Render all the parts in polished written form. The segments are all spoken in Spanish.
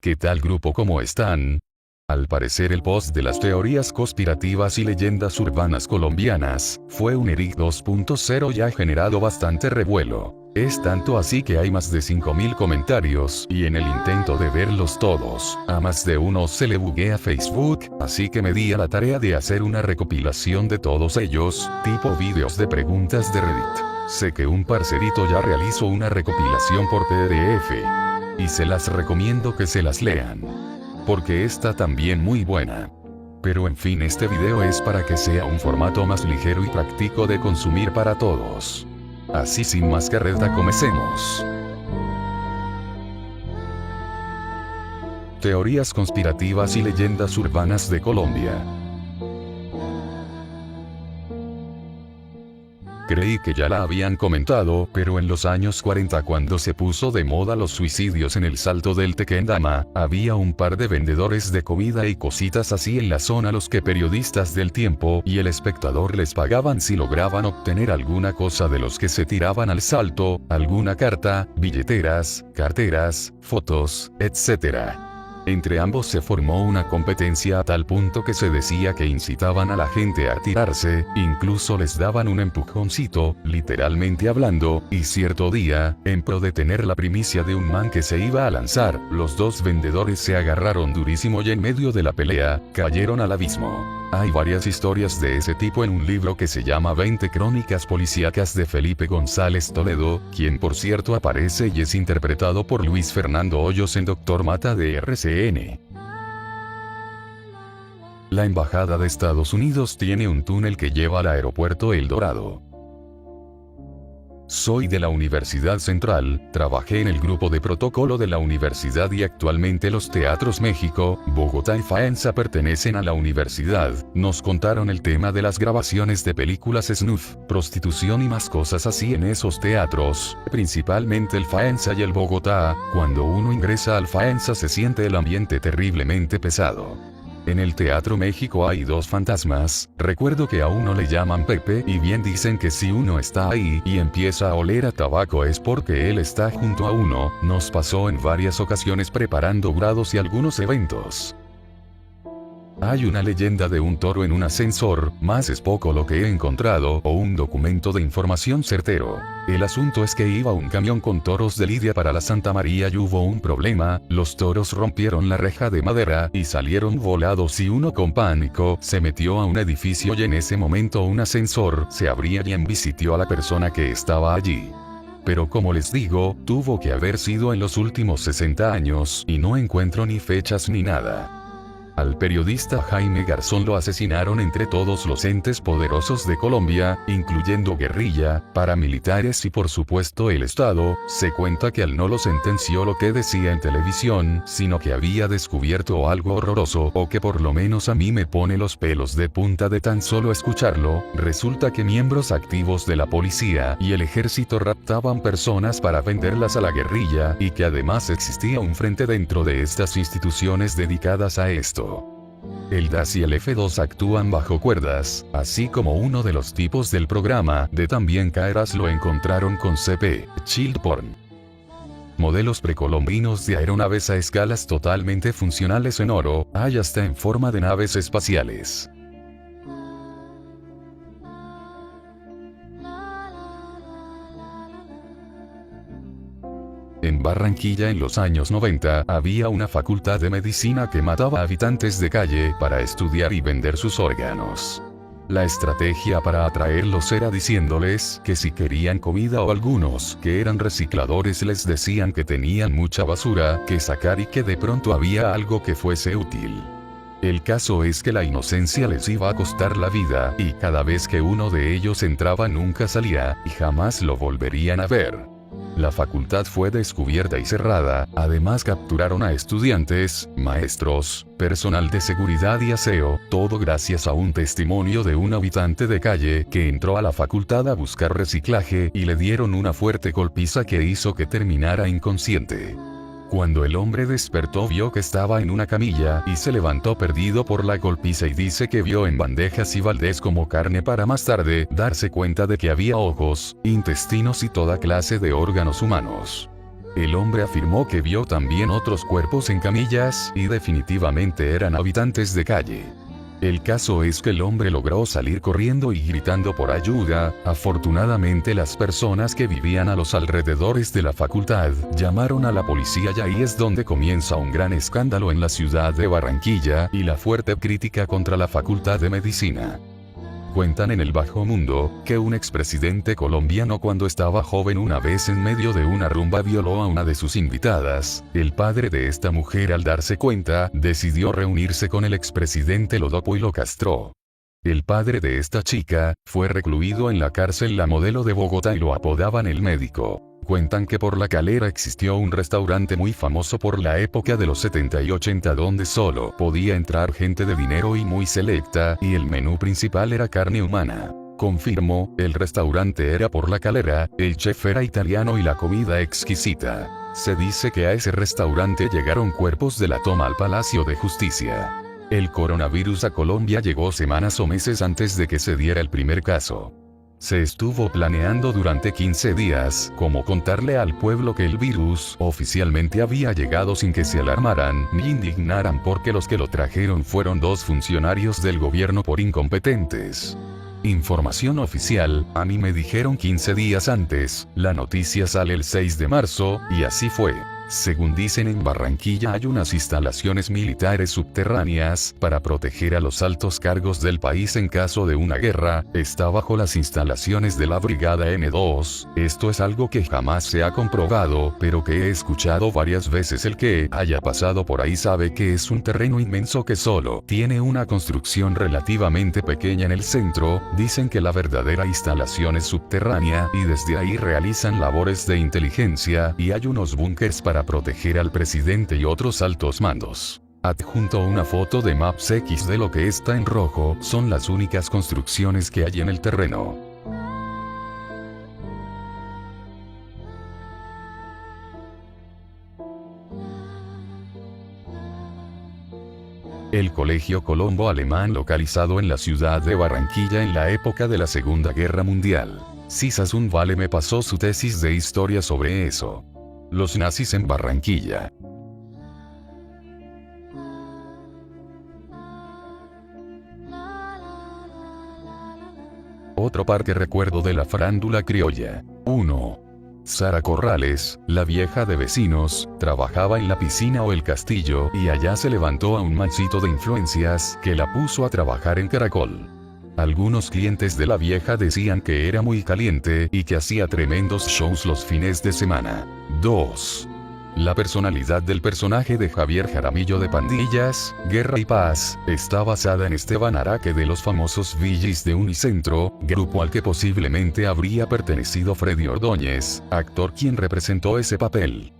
¿Qué tal grupo? ¿Cómo están? Al parecer el post de las teorías conspirativas y leyendas urbanas colombianas, fue un Eric 2.0 y ha generado bastante revuelo. Es tanto así que hay más de 5000 comentarios, y en el intento de verlos todos, a más de uno se le buguea Facebook, así que me di a la tarea de hacer una recopilación de todos ellos, tipo vídeos de preguntas de Reddit. Sé que un parcerito ya realizó una recopilación por PDF. Y se las recomiendo que se las lean. Porque está también muy buena. Pero en fin, este video es para que sea un formato más ligero y práctico de consumir para todos. Así sin más carreta comencemos. Teorías conspirativas y leyendas urbanas de Colombia. Creí que ya la habían comentado, pero en los años 40 cuando se puso de moda los suicidios en el Salto del Tequendama, había un par de vendedores de comida y cositas así en la zona los que periodistas del Tiempo y El Espectador les pagaban si lograban obtener alguna cosa de los que se tiraban al salto, alguna carta, billeteras, carteras, fotos, etc. Entre ambos se formó una competencia a tal punto que se decía que incitaban a la gente a tirarse, incluso les daban un empujoncito, literalmente hablando, y cierto día, en pro de tener la primicia de un man que se iba a lanzar, los dos vendedores se agarraron durísimo y en medio de la pelea, cayeron al abismo. Hay varias historias de ese tipo en un libro que se llama 20 Crónicas Policíacas de Felipe González Toledo, quien por cierto aparece y es interpretado por Luis Fernando Hoyos en Doctor Mata de RCN. La Embajada de Estados Unidos tiene un túnel que lleva al aeropuerto El Dorado. Soy de la Universidad Central, trabajé en el grupo de protocolo de la universidad y actualmente los Teatros México, Bogotá y Faenza pertenecen a la universidad. Nos contaron el tema de las grabaciones de películas snuff, prostitución y más cosas así en esos teatros, principalmente el Faenza y el Bogotá. Cuando uno ingresa al Faenza se siente el ambiente terriblemente pesado. En el Teatro México hay dos fantasmas, recuerdo que a uno le llaman Pepe y bien dicen que si uno está ahí y empieza a oler a tabaco es porque él está junto a uno. Nos pasó en varias ocasiones preparando grados y algunos eventos. Hay una leyenda de un toro en un ascensor, más es poco lo que he encontrado o un documento de información certero. El asunto es que iba un camión con toros de lidia para la Santa María y hubo un problema, los toros rompieron la reja de madera y salieron volados y uno con pánico se metió a un edificio y en ese momento un ascensor se abría y embisitió a la persona que estaba allí. Pero como les digo, tuvo que haber sido en los últimos 60 años y no encuentro ni fechas ni nada. Al periodista Jaime Garzón lo asesinaron entre todos los entes poderosos de Colombia, incluyendo guerrilla, paramilitares y por supuesto el Estado. Se cuenta que él no lo sentenció lo que decía en televisión, sino que había descubierto algo horroroso o que por lo menos a mí me pone los pelos de punta de tan solo escucharlo. Resulta que miembros activos de la policía y el ejército raptaban personas para venderlas a la guerrilla y que además existía un frente dentro de estas instituciones dedicadas a esto. El DAS y el F2 actúan bajo cuerdas, así como uno de los tipos del programa de También Caerás lo encontraron con CP, Child Porn. Modelos precolombinos de aeronaves a escalas totalmente funcionales en oro, hay hasta en forma de naves espaciales. En Barranquilla en los años 90 había una facultad de medicina que mataba a habitantes de calle para estudiar y vender sus órganos. La estrategia para atraerlos era diciéndoles que si querían comida o algunos que eran recicladores les decían que tenían mucha basura que sacar y que de pronto había algo que fuese útil. El caso es que la inocencia les iba a costar la vida y cada vez que uno de ellos entraba nunca salía y jamás lo volverían a ver. La facultad fue descubierta y cerrada, además capturaron a estudiantes, maestros, personal de seguridad y aseo, todo gracias a un testimonio de un habitante de calle que entró a la facultad a buscar reciclaje y le dieron una fuerte golpiza que hizo que terminara inconsciente. Cuando el hombre despertó vio que estaba en una camilla y se levantó perdido por la golpiza y dice que vio en bandejas y baldes como carne para más tarde darse cuenta de que había ojos, intestinos y toda clase de órganos humanos. El hombre afirmó que vio también otros cuerpos en camillas, y definitivamente eran habitantes de calle. El caso es que el hombre logró salir corriendo y gritando por ayuda. Afortunadamente las personas que vivían a los alrededores de la facultad llamaron a la policía y ahí es donde comienza un gran escándalo en la ciudad de Barranquilla y la fuerte crítica contra la Facultad de Medicina. Cuentan en el bajo mundo, que un expresidente colombiano cuando estaba joven una vez en medio de una rumba violó a una de sus invitadas. El padre de esta mujer al darse cuenta, decidió reunirse con el expresidente, lo dopó y lo castró. El padre de esta chica, fue recluido en la cárcel La Modelo de Bogotá y lo apodaban el médico. Cuentan que por La Calera existió un restaurante muy famoso por la época de los 70 y 80 donde solo podía entrar gente de dinero y muy selecta, y el menú principal era carne humana. Confirmo, el restaurante era por La Calera, el chef era italiano y la comida exquisita. Se dice que a ese restaurante llegaron cuerpos de la toma al Palacio de Justicia. El coronavirus a Colombia llegó semanas o meses antes de que se diera el primer caso. Se estuvo planeando durante 15 días cómo contarle al pueblo que el virus oficialmente había llegado sin que se alarmaran ni indignaran porque los que lo trajeron fueron 2 funcionarios del gobierno por incompetentes. Información oficial, a mí me dijeron 15 días antes, la noticia sale el 6 de marzo, y así fue. Según dicen en Barranquilla hay unas instalaciones militares subterráneas para proteger a los altos cargos del país en caso de una guerra, está bajo las instalaciones de la Brigada N2, esto es algo que jamás se ha comprobado, pero que he escuchado varias veces. El que haya pasado por ahí sabe que es un terreno inmenso que solo tiene una construcción relativamente pequeña en el centro, dicen que la verdadera instalación es subterránea y desde ahí realizan labores de inteligencia y hay unos búnkers para proteger al presidente y otros altos mandos. Adjunto una foto de Maps X de lo que está en rojo, son las únicas construcciones que hay en el terreno. El Colegio Colombo Alemán localizado en la ciudad de Barranquilla en la época de la Segunda Guerra Mundial. Sisasun Vale me pasó su tesis de historia sobre eso. Los nazis en Barranquilla. Otro parque recuerdo de la farándula criolla. 1. Sara Corrales, la vieja de Vecinos, trabajaba en la piscina o el castillo y allá se levantó a un machito de influencias que la puso a trabajar en Caracol. Algunos clientes de la vieja decían que era muy caliente y que hacía tremendos shows los fines de semana. 2. La personalidad del personaje de Javier Jaramillo de Pandillas, Guerra y Paz, está basada en Esteban Araque de los famosos VGs de Unicentro, grupo al que posiblemente habría pertenecido Freddy Ordóñez, actor quien representó ese papel.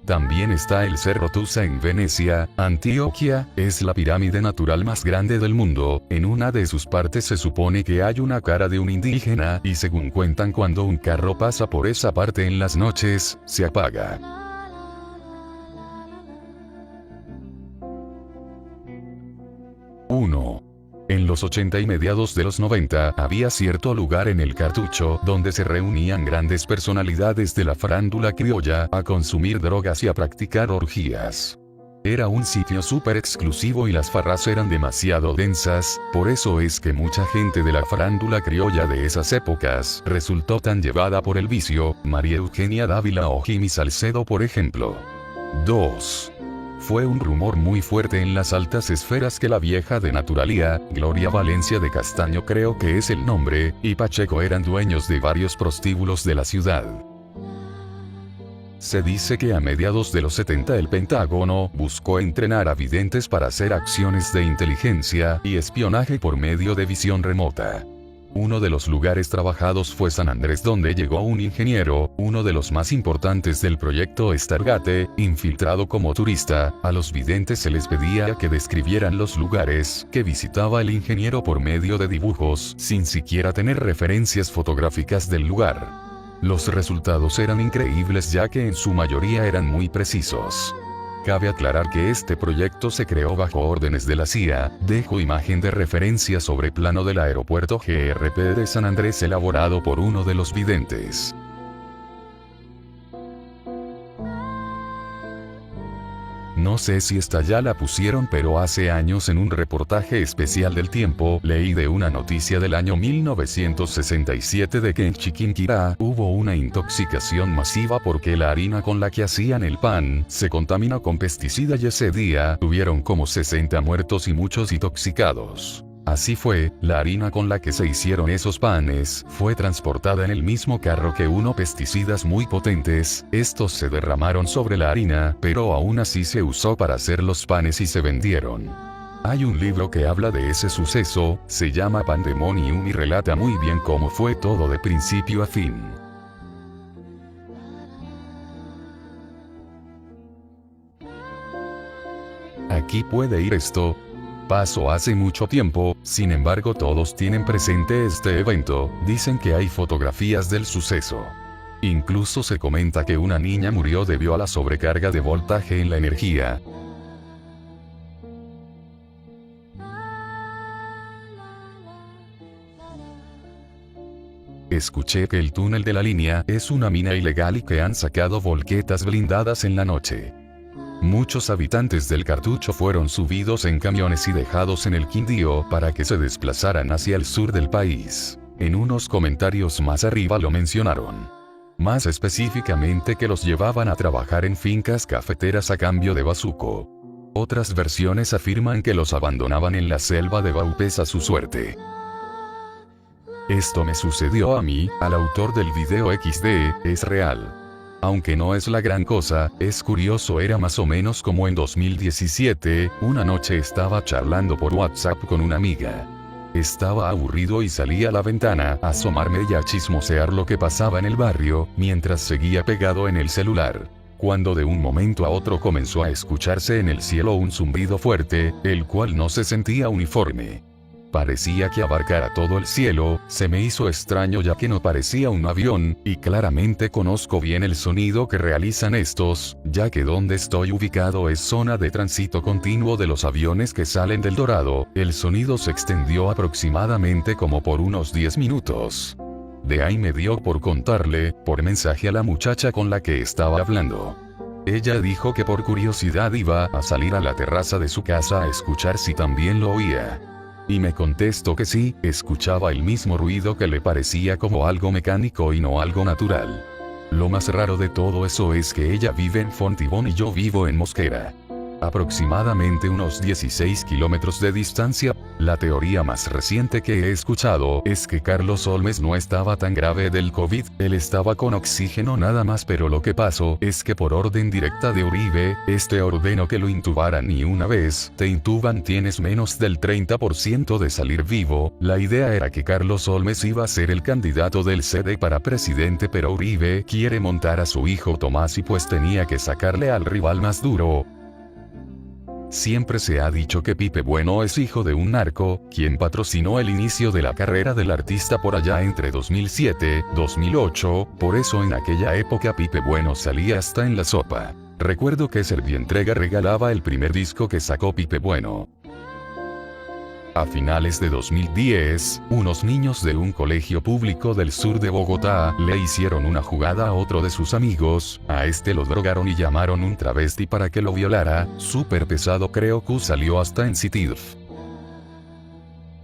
También está el Cerro Tusa en Venecia, Antioquia, es la pirámide natural más grande del mundo, en una de sus partes se supone que hay una cara de un indígena y según cuentan cuando un carro pasa por esa parte en las noches, se apaga. 1. En los 80 y mediados de los 90 había cierto lugar en el Cartucho donde se reunían grandes personalidades de la farándula criolla a consumir drogas y a practicar orgías. Era un sitio súper exclusivo y las farras eran demasiado densas, por eso es que mucha gente de la farándula criolla de esas épocas resultó tan llevada por el vicio, María Eugenia Dávila o Jimmy Salcedo por ejemplo. 2. Fue un rumor muy fuerte en las altas esferas que la vieja de Naturalía, Gloria Valencia de Castaño creo que es el nombre, y Pacheco eran dueños de varios prostíbulos de la ciudad. Se dice que a mediados de los 70 el Pentágono buscó entrenar a videntes para hacer acciones de inteligencia y espionaje por medio de visión remota. Uno de los lugares trabajados fue San Andrés donde llegó un ingeniero, uno de los más importantes del proyecto Stargate, infiltrado como turista, a los videntes se les pedía que describieran los lugares que visitaba el ingeniero por medio de dibujos, sin siquiera tener referencias fotográficas del lugar. Los resultados eran increíbles ya que en su mayoría eran muy precisos. Cabe aclarar que este proyecto se creó bajo órdenes de la CIA, dejo imagen de referencia sobre plano del aeropuerto GRP de San Andrés elaborado por uno de los videntes. No sé si esta ya la pusieron, pero hace años en un reportaje especial del Tiempo leí de una noticia del año 1967 de que en Chiquinquirá hubo una intoxicación masiva porque la harina con la que hacían el pan se contaminó con pesticida y ese día tuvieron como 60 muertos y muchos intoxicados. Así fue, la harina con la que se hicieron esos panes fue transportada en el mismo carro que pesticidas muy potentes, estos se derramaron sobre la harina, pero aún así se usó para hacer los panes y se vendieron. Hay un libro que habla de ese suceso, se llama Pandemonium y relata muy bien cómo fue todo de principio a fin. Aquí puede ir esto. Pasó hace mucho tiempo, sin embargo todos tienen presente este evento, dicen que hay fotografías del suceso. Incluso se comenta que una niña murió debido a la sobrecarga de voltaje en la energía. Escuché que el túnel de la línea es una mina ilegal y que han sacado volquetas blindadas en la noche. Muchos habitantes del Cartucho fueron subidos en camiones y dejados en el Quindío para que se desplazaran hacia el sur del país. En unos comentarios más arriba lo mencionaron. Más específicamente que los llevaban a trabajar en fincas cafeteras a cambio de bazuco. Otras versiones afirman que los abandonaban en la selva de Vaupés a su suerte. Esto me sucedió a mí, al autor del video XD, es real. Aunque no es la gran cosa, es curioso, era más o menos como en 2017, una noche estaba charlando por WhatsApp con una amiga. Estaba aburrido y salí a la ventana a asomarme y a chismosear lo que pasaba en el barrio, mientras seguía pegado en el celular. Cuando de un momento a otro comenzó a escucharse en el cielo un zumbido fuerte, el cual no se sentía uniforme. Parecía que abarcara todo el cielo, se me hizo extraño ya que no parecía un avión, y claramente conozco bien el sonido que realizan estos, ya que donde estoy ubicado es zona de tránsito continuo de los aviones que salen del Dorado, el sonido se extendió aproximadamente como por unos 10 minutos. De ahí me dio por contarle, por mensaje a la muchacha con la que estaba hablando. Ella dijo que por curiosidad iba a salir a la terraza de su casa a escuchar si también lo oía. Y me contestó que sí, escuchaba el mismo ruido que le parecía como algo mecánico y no algo natural. Lo más raro de todo eso es que ella vive en Fontibón y yo vivo en Mosquera. Aproximadamente unos 16 kilómetros de distancia. La teoría más reciente que he escuchado es que Carlos Olmes no estaba tan grave del COVID, él estaba con oxígeno nada más, pero lo que pasó es que por orden directa de Uribe, este ordenó que lo intubaran y una vez te intuban tienes menos del 30% de salir vivo. La idea era que Carlos Olmes iba a ser el candidato del CD para presidente, pero Uribe quiere montar a su hijo Tomás y pues tenía que sacarle al rival más duro. Siempre se ha dicho que Pipe Bueno es hijo de un narco, quien patrocinó el inicio de la carrera del artista por allá entre 2007, 2008, por eso en aquella época Pipe Bueno salía hasta en la sopa. Recuerdo que Servientrega regalaba el primer disco que sacó Pipe Bueno. A finales de 2010, unos niños de un colegio público del sur de Bogotá le hicieron una jugada a otro de sus amigos, a este lo drogaron y llamaron un travesti para que lo violara, súper pesado, creo que salió hasta en CITIF.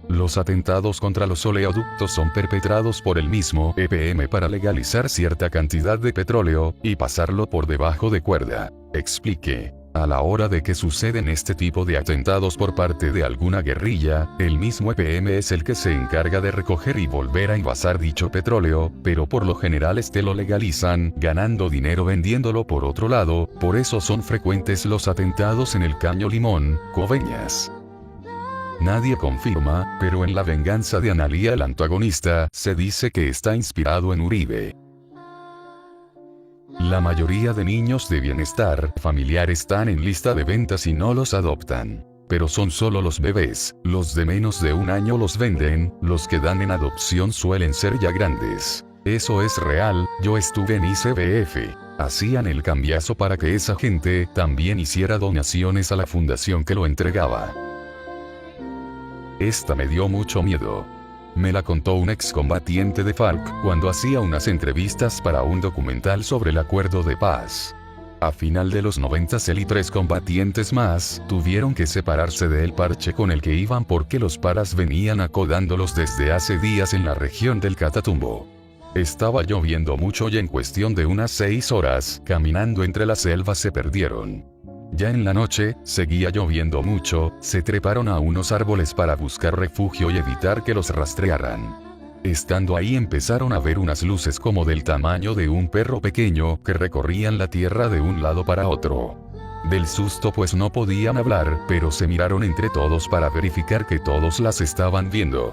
Los atentados contra los oleoductos son perpetrados por el mismo EPM para legalizar cierta cantidad de petróleo y pasarlo por debajo de cuerda. Explique. A la hora de que suceden este tipo de atentados por parte de alguna guerrilla, el mismo EPM es el que se encarga de recoger y volver a envasar dicho petróleo, pero por lo general este lo legalizan, ganando dinero vendiéndolo por otro lado, por eso son frecuentes los atentados en el Caño Limón, Coveñas. Nadie confirma, pero en La venganza de Analía el antagonista se dice que está inspirado en Uribe. La mayoría de niños de bienestar familiar están en lista de ventas y no los adoptan. Pero son solo los bebés, los de menos de un año los venden, los que dan en adopción suelen ser ya grandes. Eso es real, yo estuve en ICBF. Hacían el cambiazo para que esa gente también hiciera donaciones a la fundación que lo entregaba. Esta me dio mucho miedo. Me la contó un excombatiente de FARC cuando hacía unas entrevistas para un documental sobre el acuerdo de paz. A final de los 90 él y 3 combatientes más tuvieron que separarse del parche con el que iban porque los paras venían acodándolos desde hace días en la región del Catatumbo. Estaba lloviendo mucho y en cuestión de unas 6 horas, caminando entre la selva se perdieron. Ya en la noche, seguía lloviendo mucho, se treparon a unos árboles para buscar refugio y evitar que los rastrearan. Estando ahí empezaron a ver unas luces como del tamaño de un perro pequeño que recorrían la tierra de un lado para otro. Del susto pues no podían hablar, pero se miraron entre todos para verificar que todos las estaban viendo.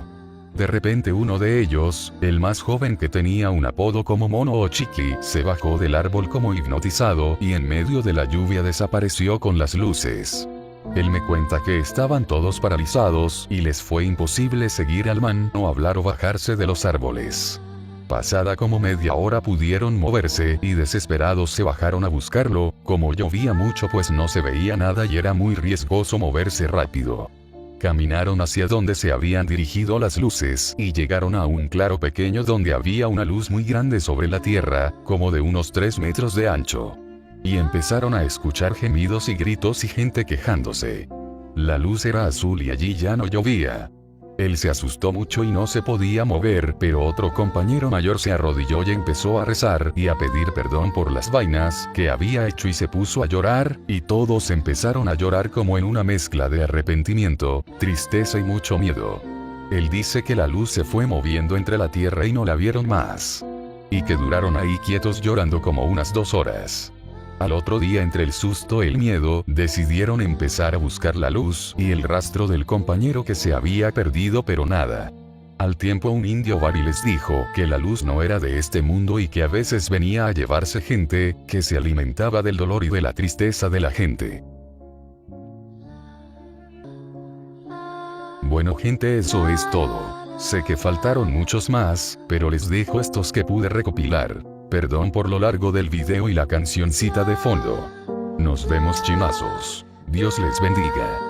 De repente uno de ellos, el más joven que tenía un apodo como Mono o Chiqui, se bajó del árbol como hipnotizado y en medio de la lluvia desapareció con las luces. Él me cuenta que estaban todos paralizados y les fue imposible seguir al man o hablar o bajarse de los árboles. Pasada como media hora pudieron moverse y desesperados se bajaron a buscarlo, como llovía mucho pues no se veía nada y era muy riesgoso moverse rápido. Caminaron hacia donde se habían dirigido las luces y llegaron a un claro pequeño donde había una luz muy grande sobre la tierra, como de unos 3 metros de ancho. Y empezaron a escuchar gemidos y gritos y gente quejándose. La luz era azul y allí ya no llovía. Él se asustó mucho y no se podía mover, pero otro compañero mayor se arrodilló y empezó a rezar y a pedir perdón por las vainas que había hecho y se puso a llorar, y todos empezaron a llorar como en una mezcla de arrepentimiento, tristeza y mucho miedo. Él dice que la luz se fue moviendo entre la tierra y no la vieron más. Y que duraron ahí quietos llorando como unas 2 horas. Al otro día entre el susto y el miedo, decidieron empezar a buscar la luz y el rastro del compañero que se había perdido pero nada. Al tiempo un indio Bari les dijo que la luz no era de este mundo y que a veces venía a llevarse gente, que se alimentaba del dolor y de la tristeza de la gente. Bueno gente, eso es todo. Sé que faltaron muchos más, pero les dejo estos que pude recopilar. Perdón por lo largo del video y la cancioncita de fondo. Nos vemos chimazos. Dios les bendiga.